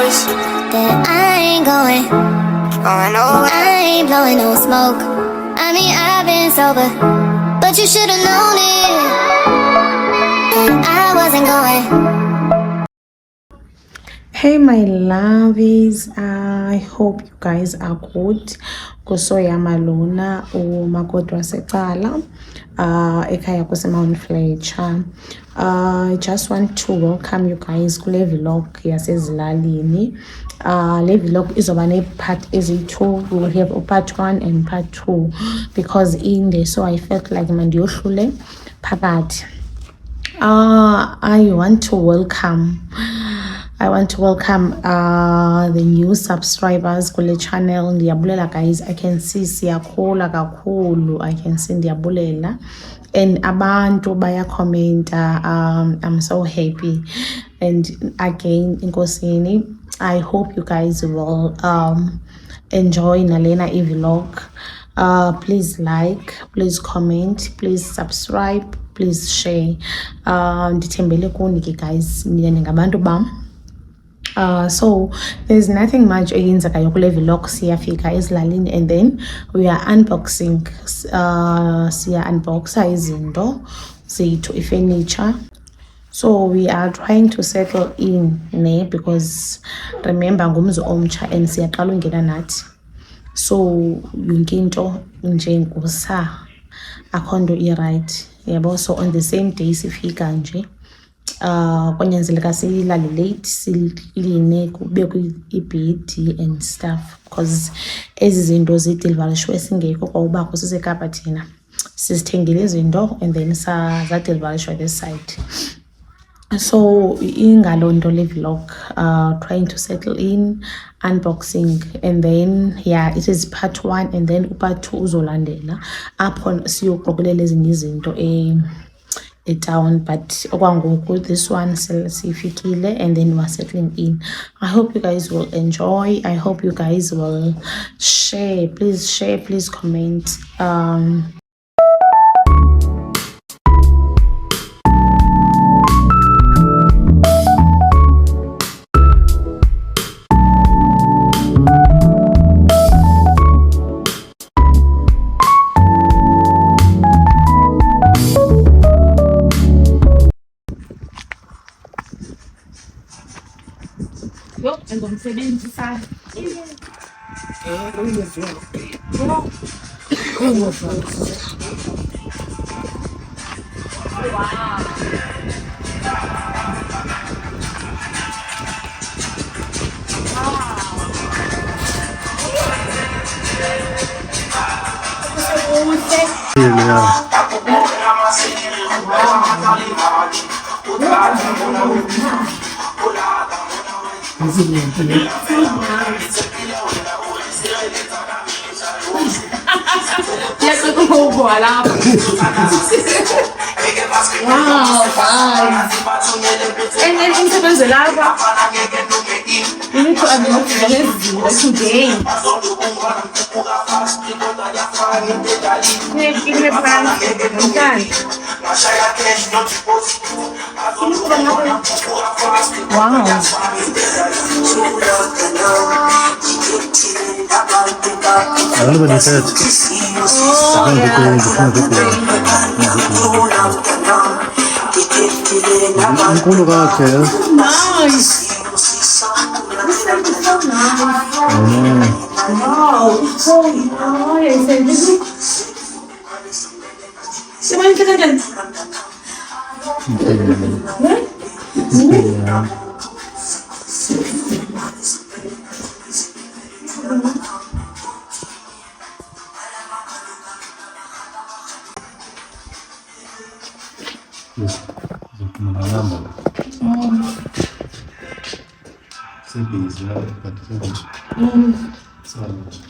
promise that I ain't going nowhere. I ain't blowing no smoke. I mean, I've been sober, but you should've known it. And I wasn't going. Hey my lovies, I hope you guys are good. Kusoya malona umakoti wasecala ekhaya kuseMount Fletcher. I just want to welcome you guys kule vlog yasezilalini. Le vlog izoba ne part ezi2. We will have a part 1 and part 2 because in there, so I felt like mandiyohlule phakathi. I want to welcome the new subscribers kule channel. Ndiyabulela guys, I can see siyakhula kakhulu. I can see ndiyabulela, and abantu baya commenta. I'm so happy, and again inkosini, I hope you guys will enjoy nalena vlog. Please like, please comment, please subscribe, please share. Ndithembele kuni guys, nina ningabantu bam. So there's nothing much eyenzekayo kule vlog. Siyafika ezilalini and then we are unboxing. Siya unboxa izinto zethu, ifurniture. So we are trying to settle in because remember ngumzi omtsha and siyaqala ungena nathi. So yonke into nje ngusa akho nto i-right yabo. So on the same day sifika nje kwanyanzeleka silale late, siline kubekho ibhedi and stuff because ezi zinto zideliverishwe singekho kwawubakho sisekapa thina sizithengile izinto and then zadeliverishwa this side. So ingalo nto le vlog, trying to settle in, unboxing, and then yeah, it is part 1 and then part 2 uzolandela apho siyoqokelela ezinye izinto town. But okwangoku this one sifikile and then we're settling in. I hope you guys will enjoy. I hope you guys will share, please comment. Ngomsebenzisa wow, and then umsebenzi lapha you need to unbox lezinto today. Wow. I don't know what he said. Nice. This is so nice. Wow, it's so nice. So when can I do?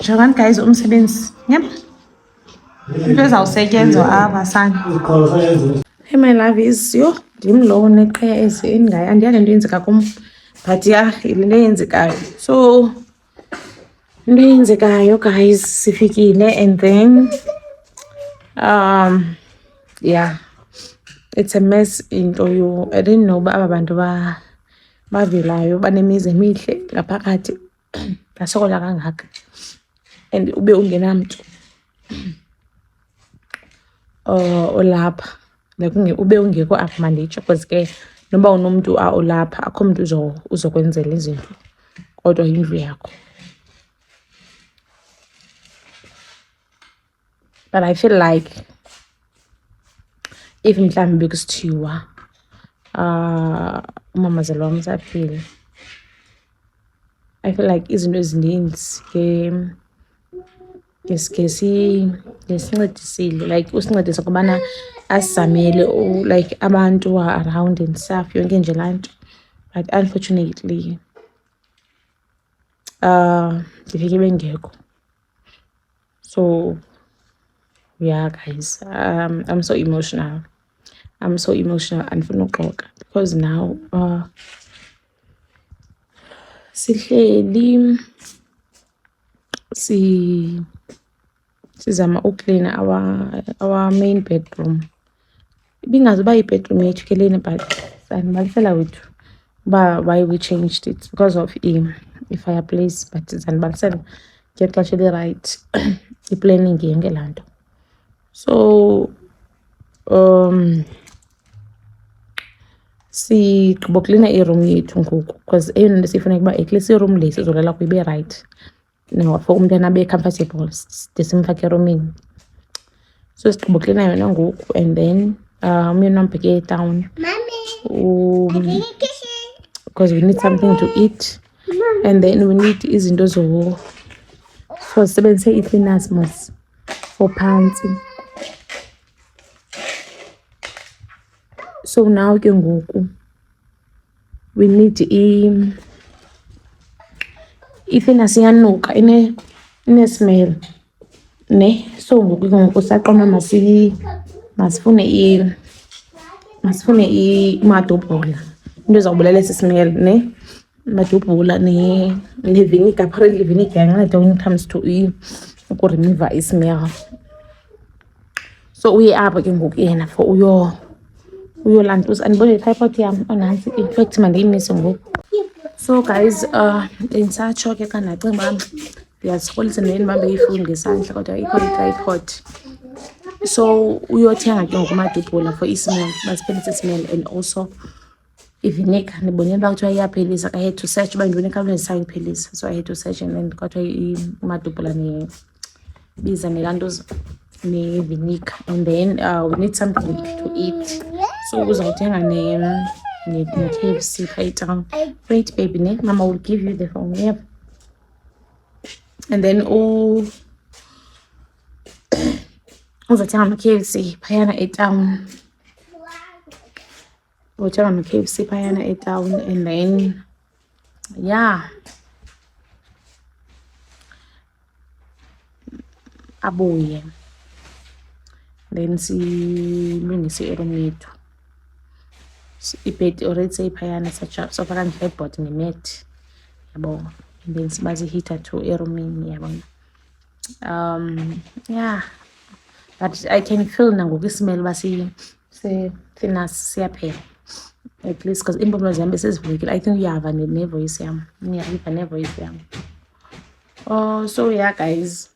Jalan guys, umsebenzi. Yep. Into ezawusetyenzwa apha sana. Hey my lovies, yo ndim lo neqheya ezini ngayo. Andiyazi into eyenzeka kum, but yeah, into eyenzekayo. So into eyenzekayo guys, sifikile and then yeah, it's a mess into you. I didn't know aba bantu bavelayo banemizi emihle ngaphakathi basokola kangaka and ube ungenamntu olapha like ube ungekho apha manditsho because ke noba unomntu olapha akho mntu uzokwenzela izinto kodwa yindlu yakho. But I feel like if mhlawumbi bekusithiwa umamazela wam usaphila, I feel like izinto ezininzi ngesincedisile like usincedisa kubana asizamele like abantu around and stuff yonke nje laa nto. But unfortunately ndifike bengekho. So yeah guys, I'm so emotional. Andifuna uxoka because now sihleli sizama uklina our main bedroom. Ibingazuba yibedroom yethu ke lena, but sanibalisela wethu uba why we changed it because of i-fireplace. But sanibalisela ngexesha eli-right i-planning yonke laa nto. So sigqiba uklina iroom yethu ngoku because eyona nto siyifuneka uba at least iroom le sizolala kuyo ibe right now for umntana abe comfortable de simfake eromini. So sigqiba uklina yona ngoku and then umyeni wam bheke etown because we need something to eat and then we need izinto for sisebenzise ii-cleaners mos for phantsi. So now ke ngoku we need i-cleaners iyanuka ine-smell ne. So ngoku ke ngoku saqonda masifune imadubhula, into ezawubulala esi smell ne. Madubhula ne-vinegar. Apparently vinegar iyanceda when it comes to ukuremova ismell. So uye apho ke ngoku yena for uyolantuza. Andibona itripod yam onantsi, in fact mandiyimise ngoku. So guys, bendisatsho ke xa ndacinga uba ndiyazisokolisa nento ndibambe ifowuni ngesandla kodwa ikho itripod. So uyothenga ke ngoku amadubhula for ismell, basiphelise ismell and also ivinegar. Ndibonile uba kuthiwa iyaphelisa. I had to search uba ndibone ekhawulezisa uyiphelisa. So I had to search and then kwathiwa amadubhula biza nelantuza ne-vinegar and then we need something to eat. So uzawuthenga ne-KFC phaa etown. Wait baby ne, mama will give you the phone. Yep. And then uzothenga no-KFC phayana etown. Uthenga no-KFC phayana etown and then yeah abuye then silungise iroom yethu. Ibhedi already seyiphayana sofaka ne-headboard ne-mat yabo, and then sibazi i-heater to eromini yabona. Yeah, but I can feel nangoku ismell uba cleaners siyaphela at least because iimpumlo zam besezivulekile. I think uyava nevoice yam, niyayiva nevoice yam. So yeah guys,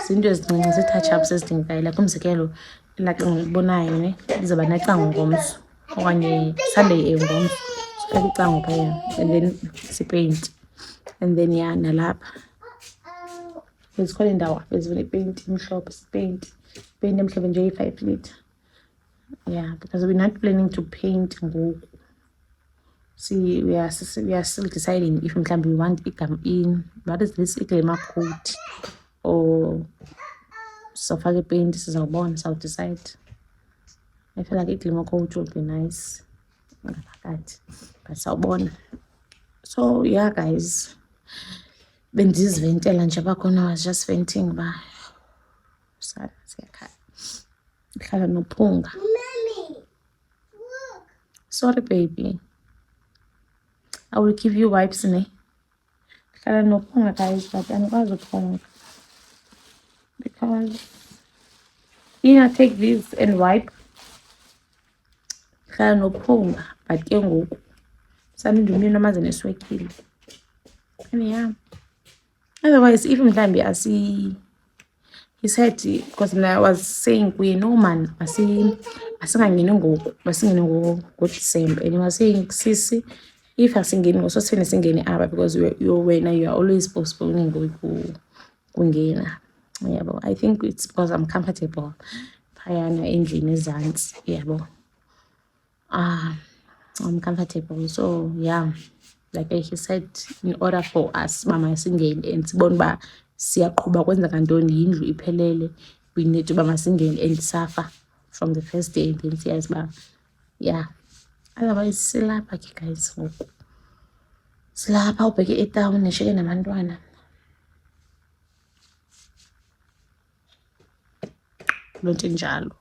zinto ezincinci zii-touch ups ezidingekayo. Like umzekelo ilaxa ngokubonayo ne izawuba necango ngomso okanye Sunday ngomso, sifake icango phaya and then sipeyinti and then yeah nalapha zikhona iindawo ezifuna ipeyinti emhlophe, sipeyinti ipeyinti emhlophe nje iyi-5 litre. Yeah, because we're not planning to paint ngoku. See, we are still deciding if mhlawumbi we want what is this, i-glamour coat or sizawufaka ipeyinti. Sizawubona, I'll decide. I feel like i-glamour coat would be nice ngaphakathi, but sawubona. So yeah guys, bendiziventela nje abakhona, I was just venting uba siyakhala ndihlala nophunga. Sorry baby, I will give you wipes ne. Ndihlala nophunga guys, but andikwazi uphunga because take this and wipe. Ndihlala nophunga but ke ngoku Salinde umyeni amaze neswekile. And yeah. Otherwise, even mhlambi he said, because I was saying we no man asingangeni ngoku masingene ngoDisemba, and he was saying sisi if asingeni ngososifene singene apha because you are always postponing kungena. Yabo, I think it's because I'm comfortable phayana endlini ezantsi, yabo. I'm comfortable, so yeah, like he said, in order for us mama singene and sibone uba siyaqhuba kwenzeka ntoni yindlu iphelele, we need uba masingene and suffer from the first day, and then siyazi uba yeah. Otherwise silapha ke guys, ngoku silapha ubheke etawuni nishiyeke nabantwana. Loo nto injalo.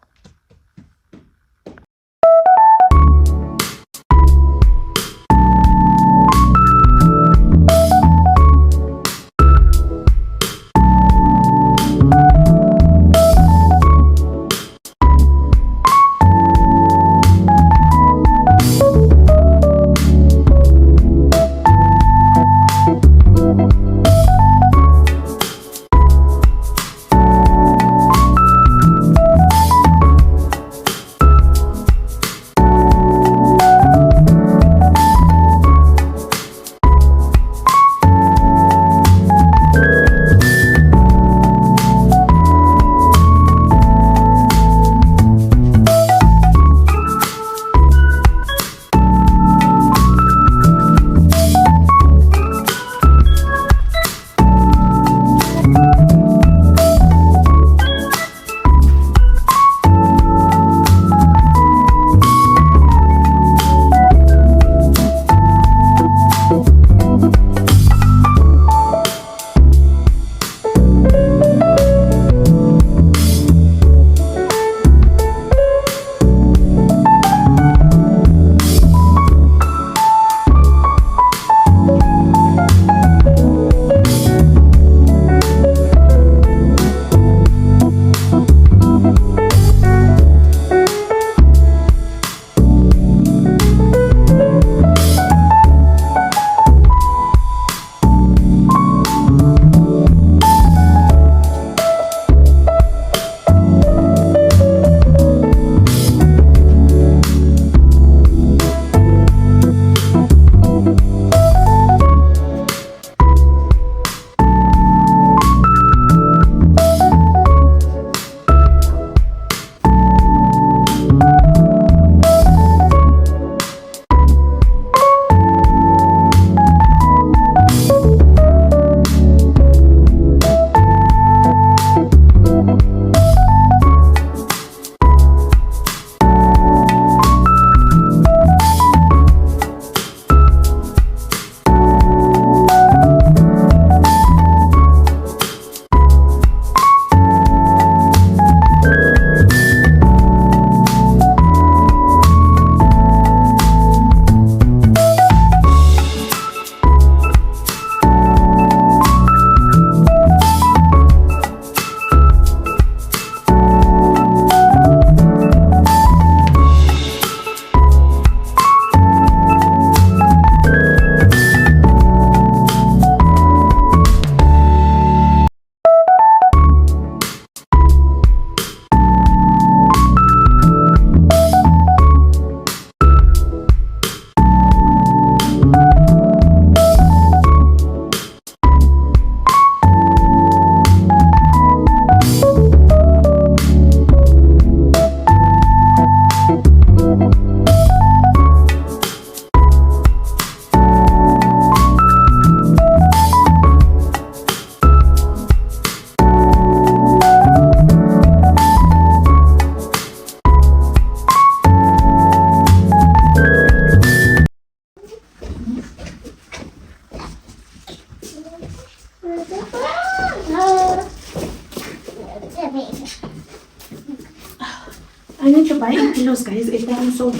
I need to buy pillows, guys. If I'm so,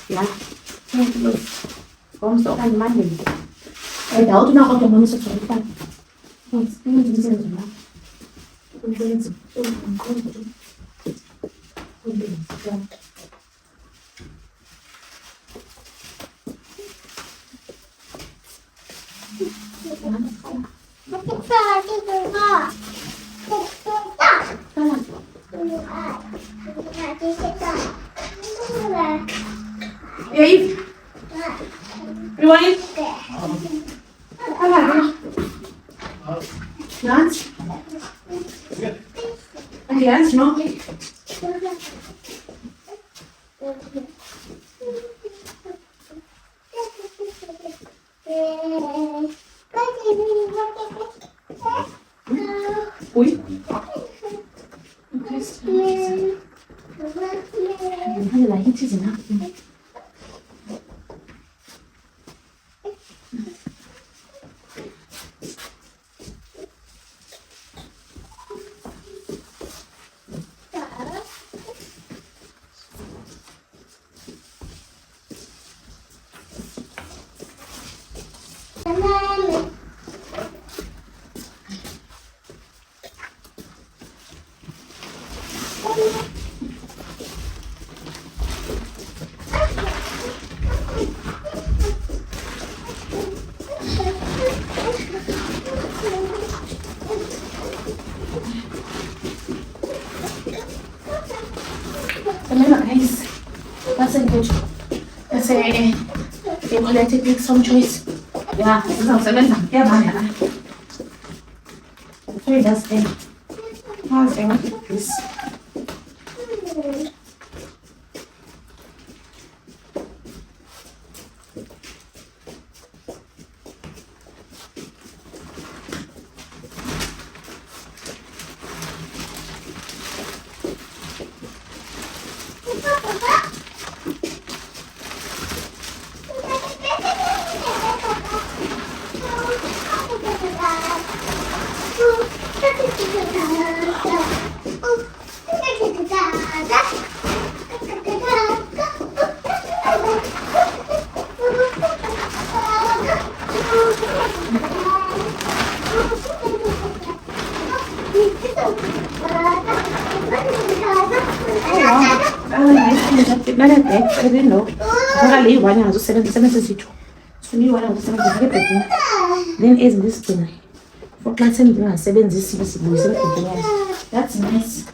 yeah, pillows. Vamos tocar no Monday. É da outra na outra mão, só que tá. Vamos, Eve, you want it? Lunch? Yes, no? Uy. Hadi lan hiç izin ha. Remember guys, that's a good. That's a quality take some choice. Yeah, this is also good. Yeah, man. Okay, that's it. How's everything, please? I didn't know. Leave one house, 772. So you want to 7 then is this thing. For class and 7 this that's nice.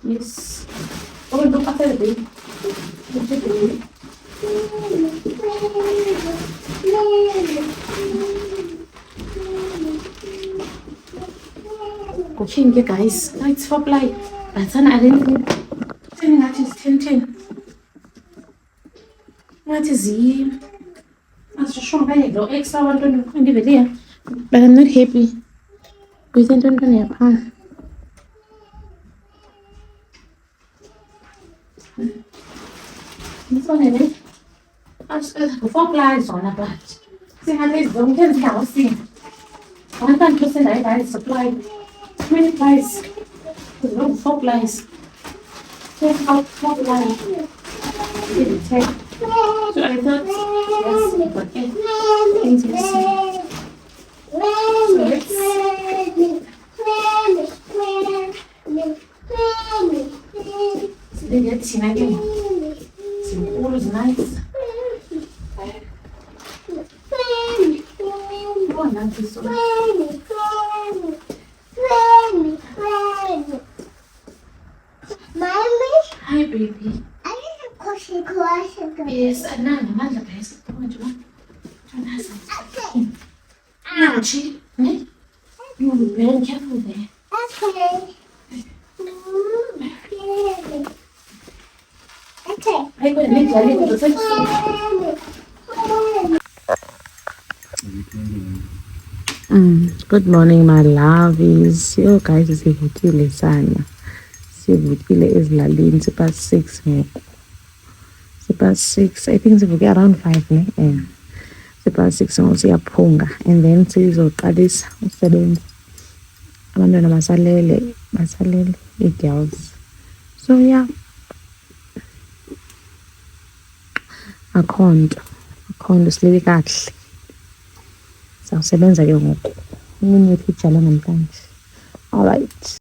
Yes. Oh, look at the baby. Look at the baby. Cooking, guys. No, it's for play. That's an identity. That is 10. What is he? I just show my no extra 120 there. But I'm not happy with 120 pound. This one is it. I just four plies on a batch. See how this don't get house thing. 100% I buy supply. 20 plies. No, 4 plies. Take out 4 plies. Take. So I thought, yes, okay. Things will see. So let's see that scene again. See, all is nice. Oh, nice is so nice. Hi, baby. Yes, Amanda, please. Come on, now, she, you will be very careful there. I will need to leave the Good morning, my lovies. Yo, guys, sivukile sana. Sivukile ezilalini. Past 6 ngoku. Past 6. I think sivuke around 5 ne. Past 6 ngoku siyaphunga, and then sizoqalisa usebenza. Abantwana basalele i-girls. So yeah. Akho nto silele kahle. Sawusebenza ke ngoku. Imini yethu ijala namhlanje. All right.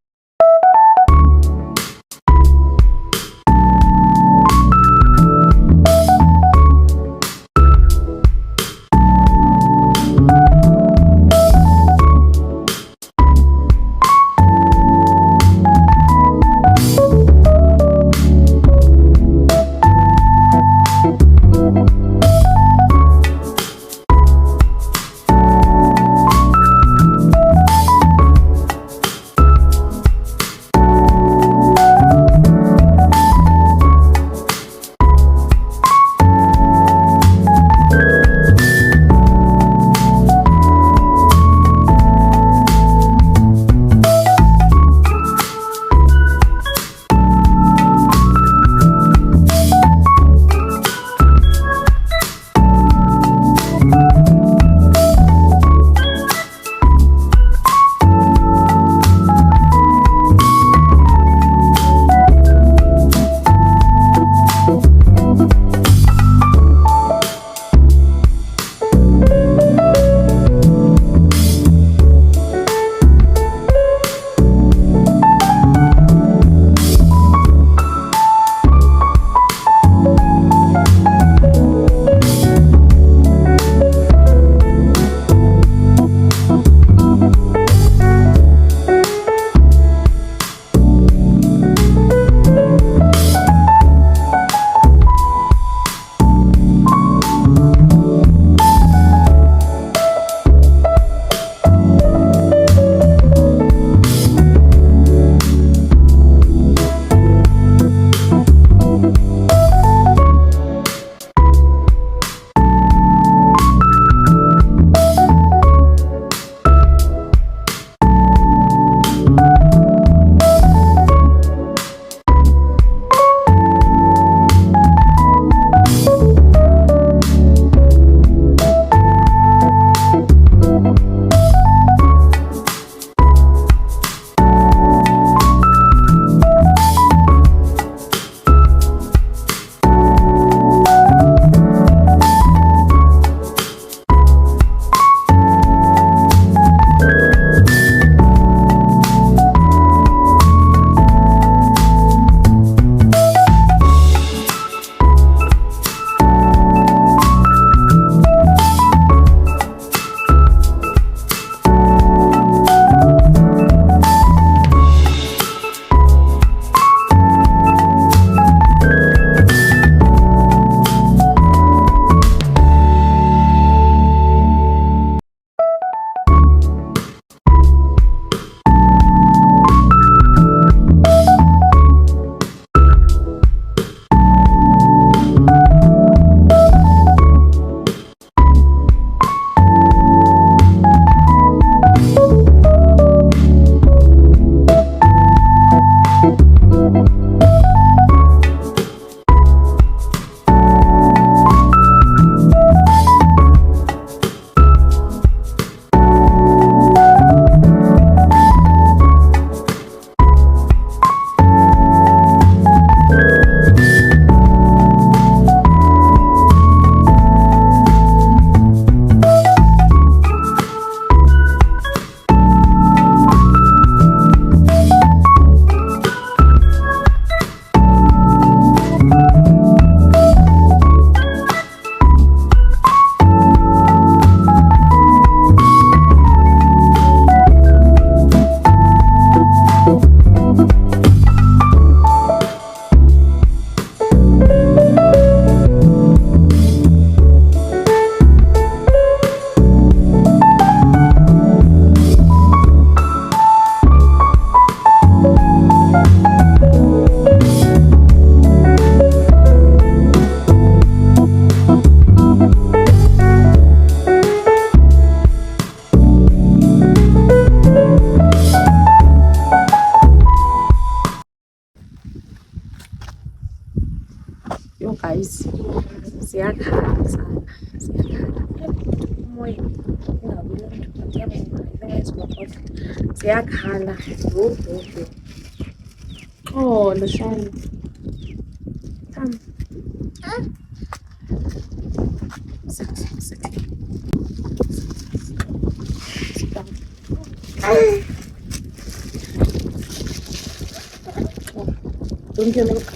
Siyakhala sana. Siyakhala. Umoya. Ingabi lento. Siyakhala. Oh, Lushani. Come. Sit here. Sit down. Drink your milk.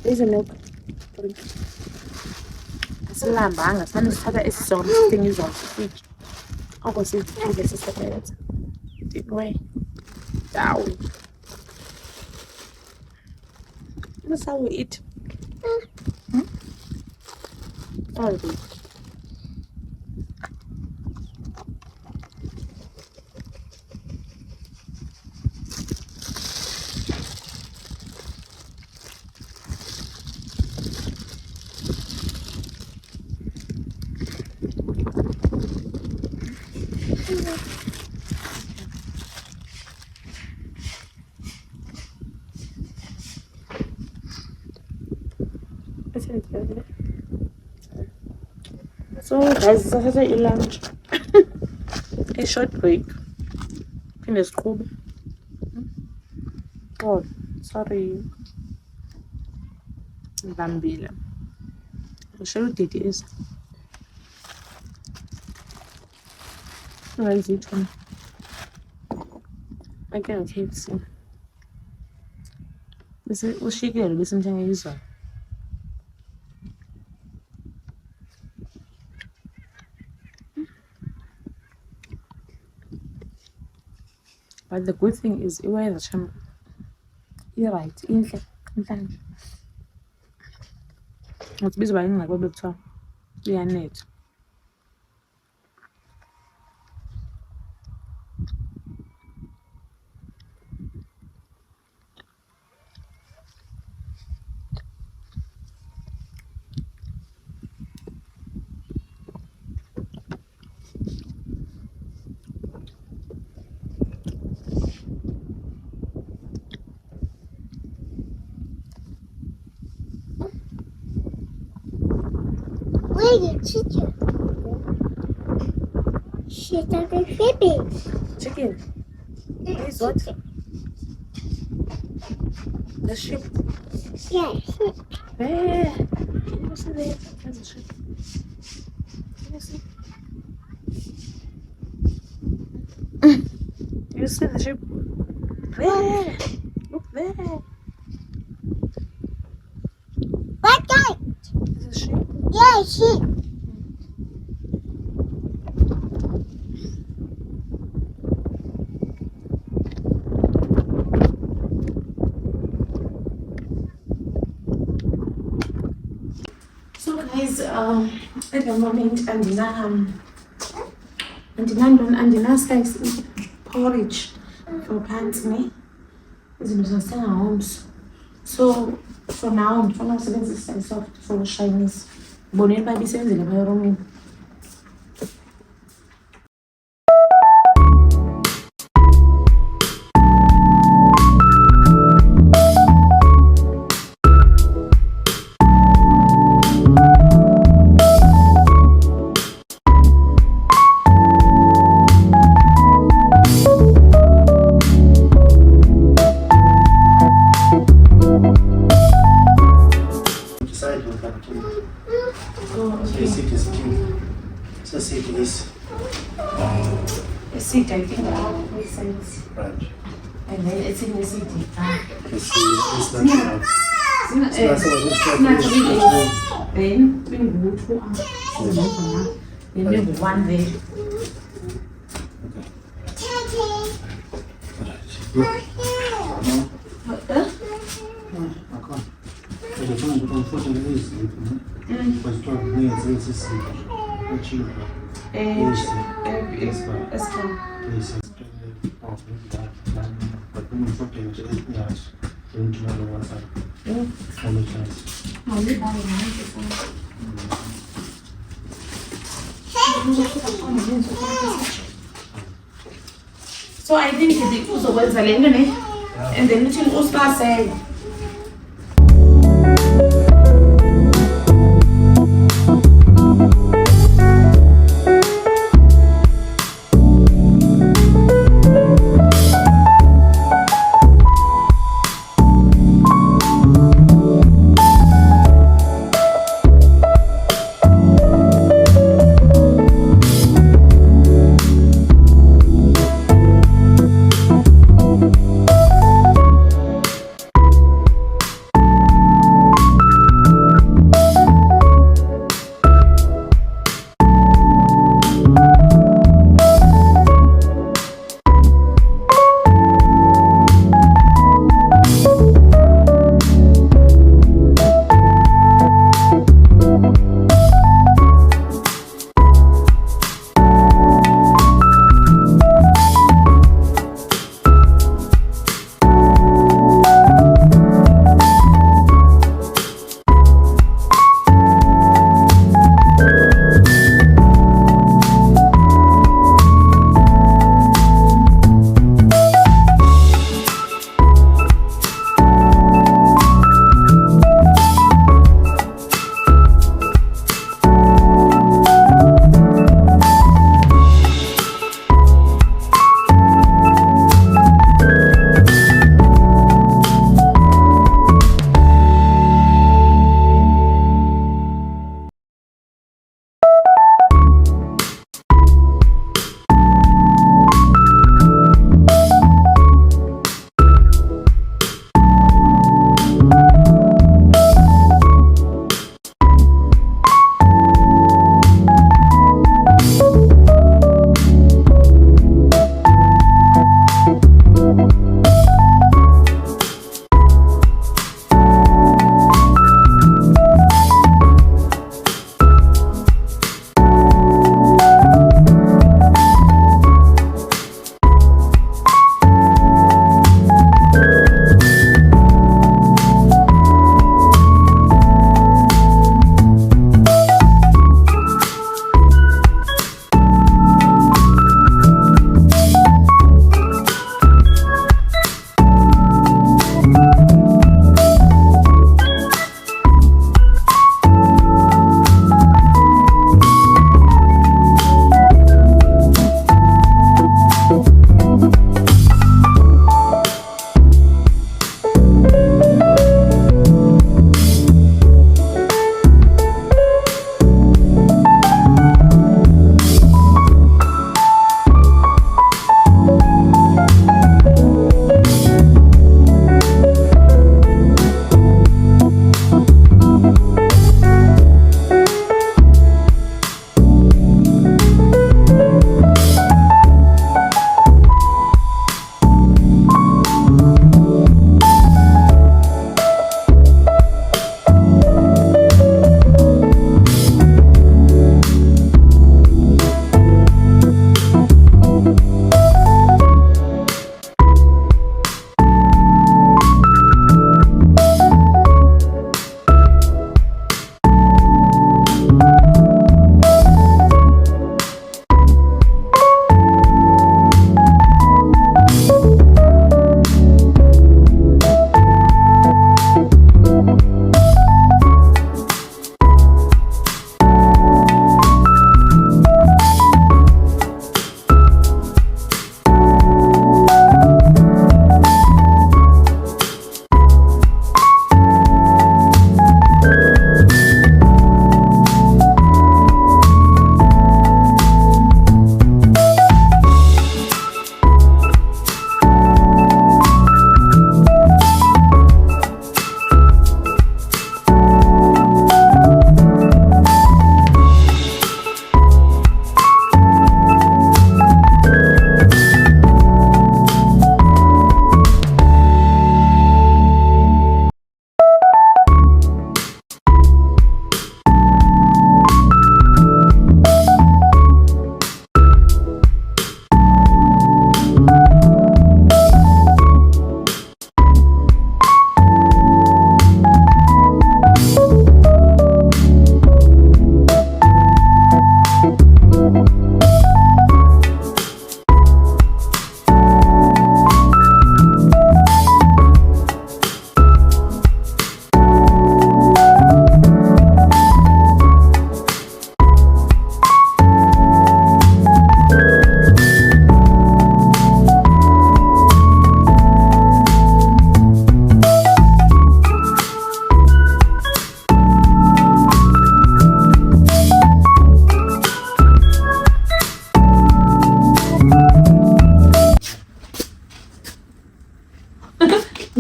Here's your milk. Drink. Asilambanga sana sithatha esizolo sithenga izolo sifriji. Oko sidlile sisebenza. Way down. That's how we eat. Sorry, babe. So guys, this is a lunch. A short break. Finish school. Oh, sorry. Bambila. I'll show you details. Where is it from? I can't see. This is what she get. Listen to me. But the good thing is, you're right. It's busy by like what to yeah, net. Wait, chicken. She's like a baby. Chicken. Is what? The sheep. Yeah, sheep. Where? Can you see there? There's a sheep. Can you see? You see the sheep? Where? Look there. What guy? There's a sheep. Yeah, sheep. So guys, at the moment andina spice porridge for pants me. Izinto zasenga homes. So for now ngifuna ukusebenzisa isoft for Chinese. Boneni babisenzele phaya romini. A seat, I think, makes sense. Right. And then it's in the city. It's not Then we go 2 hours. Then we go 1 day. So I think it was over the and then we will start saying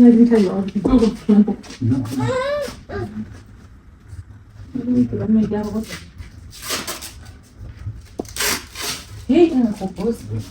Let me tell you all. Hey, I'm supposed to.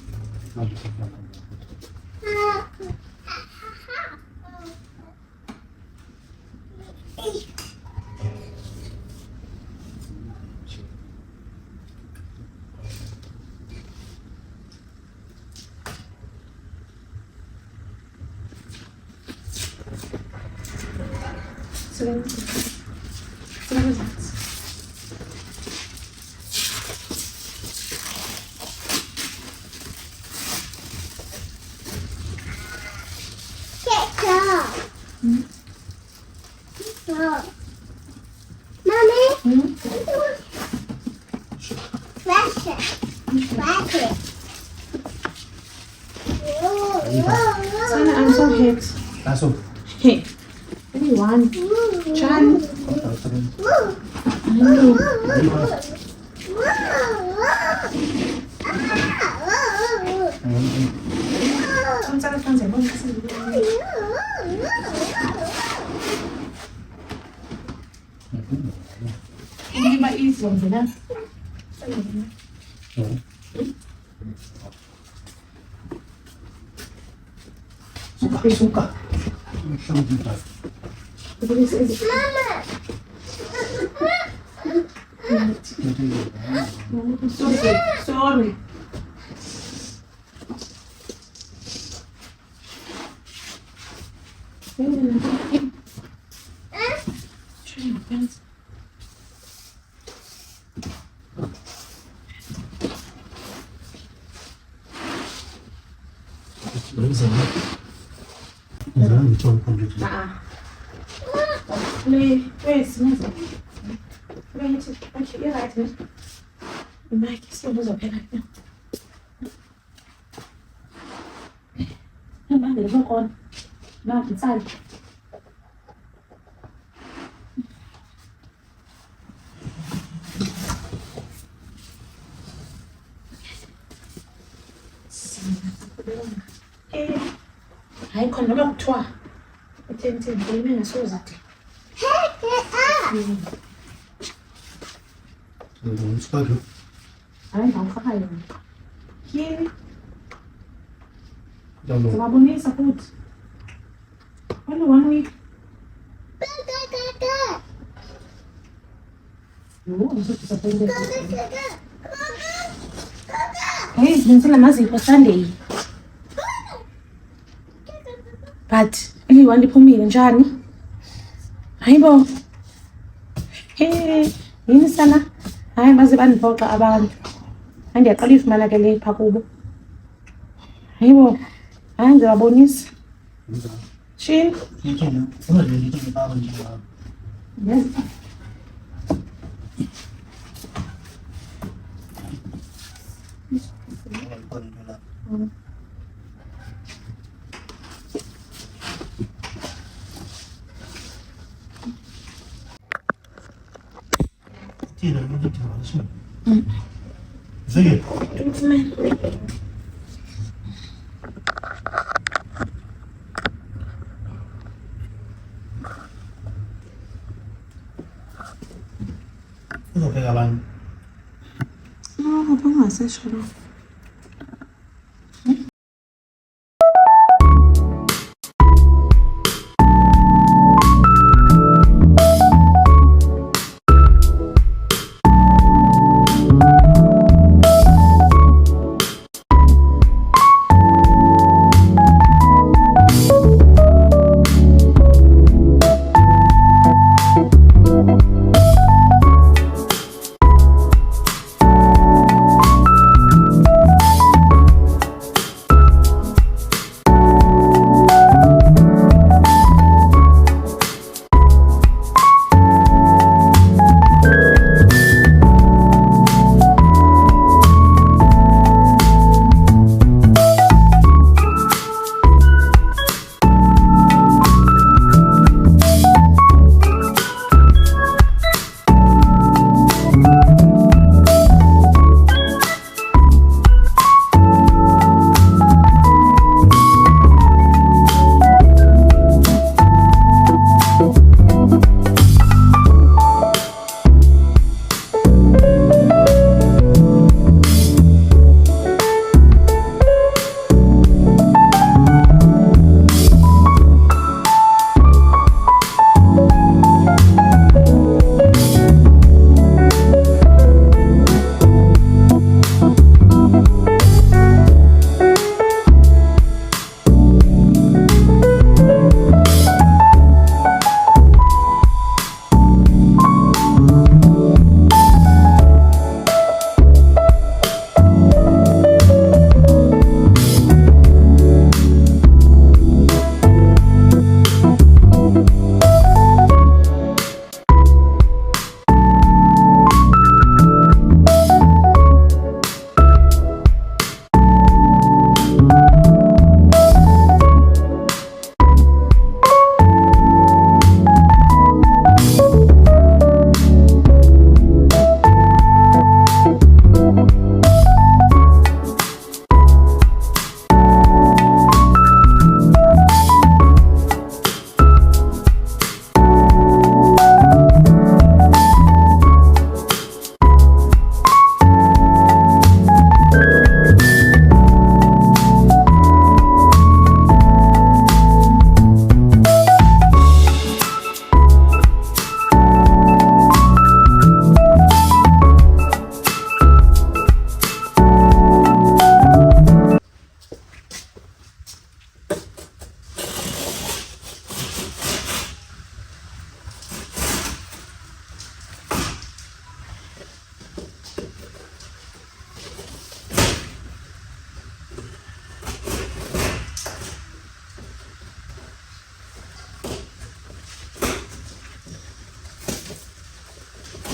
So what is that? Sana, I'm so hit. Pasok. Hey, anyone? Chan. Chan sana kan saya boleh kasih. Ini mah easy one na. Suka. Sorry. Hayi khona noma kuthiwa ethenteni ngene ngasozathi. Suka. Hayi ngawufaka yona. Yini? Don't know. Sababonisa futhi. Only 1 week. No, I'm so disappointed. Hey, ngizenzela amazipho Sunday. But anyone liphumile njani? Hayibo. Hey, yini sana? Hayi baze baniphoxa abantu. Andiyaqala ifumana ke le pha kubo. Hayibo. Hayi ngiyabonisa. Shini? Yes. Sige. Uzobheka abantu. No, bangasesho lo.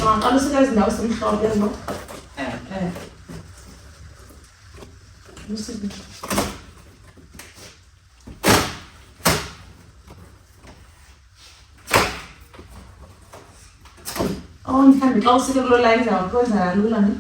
Xa lusika izindawo esimhlophe ezo. Lusika. Oh, mhlawumbi xa usike kuloo line zawukwenzela lula ne?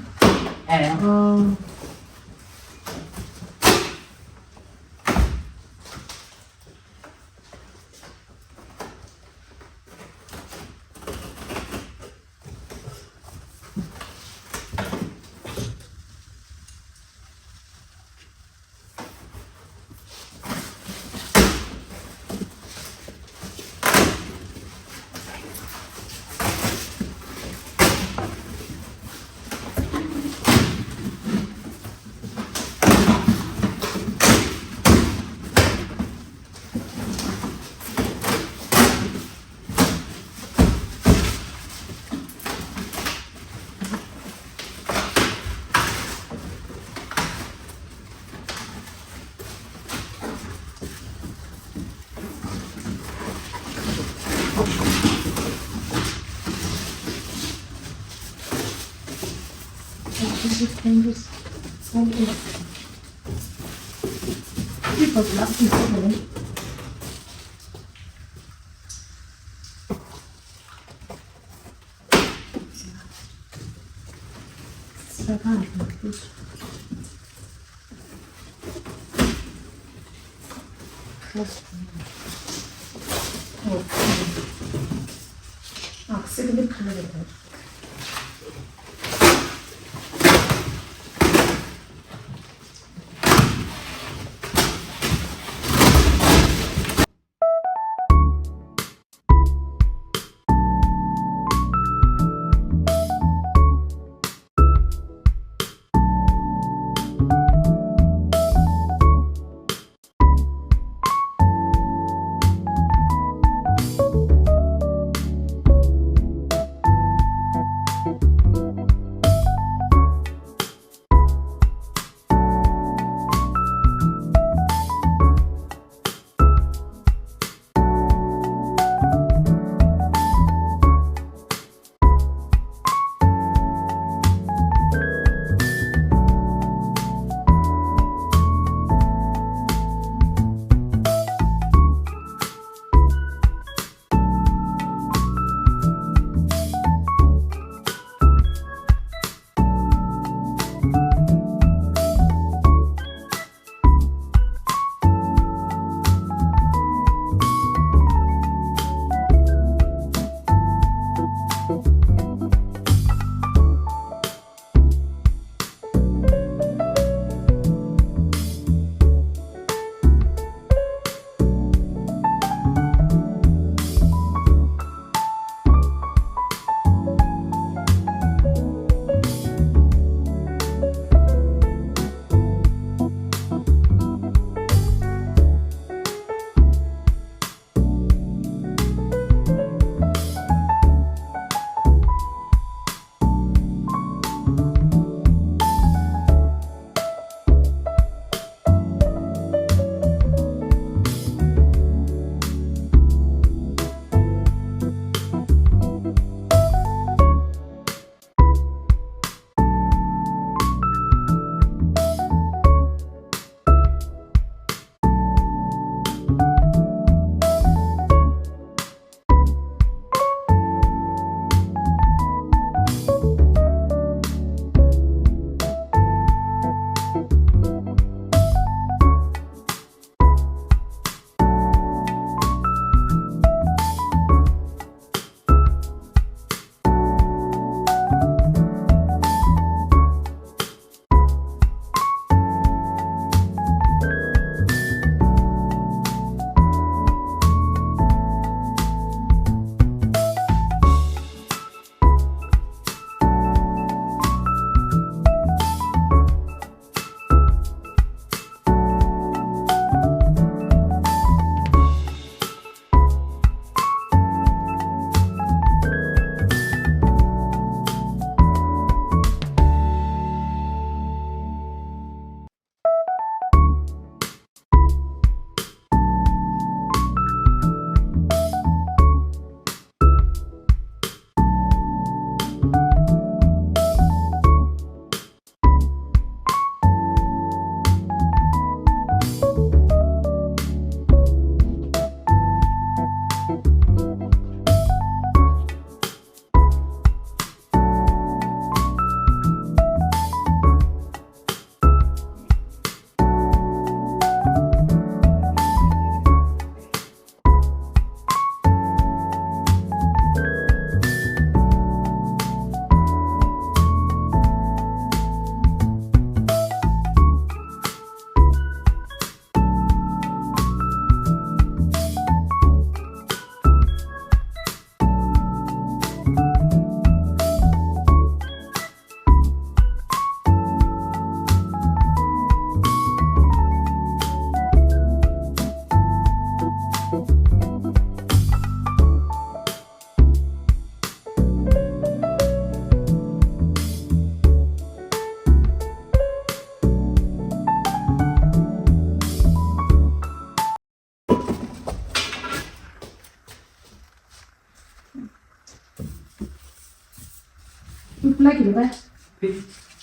Like it, right?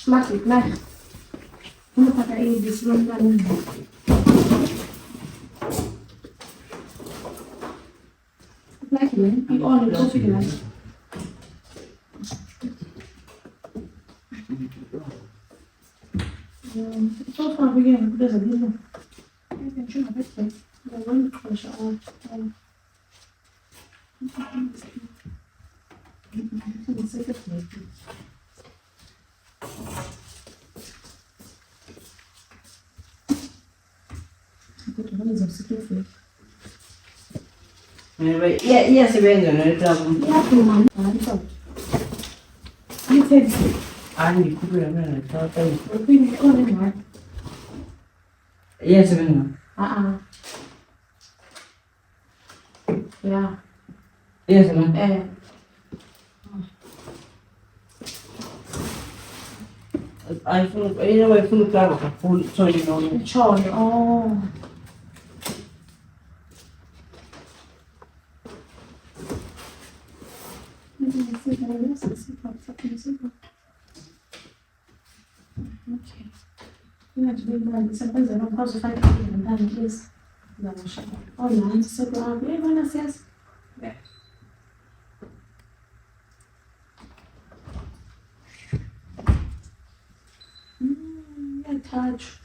Like it, like. Look at this one. Like it, you all go figure it. So far, we get there's a little. I can try a bit. The one close on. Iyasebenza netabu andikhuphela mina ngethatha iyasebenza Yeah. iyasebenza ayifuna ukulala kakhulu ithole noma Chole. Oh. Okay. Senza non posso fare andare in chiesa. Oh, non si sa come. Buonasera. I touch.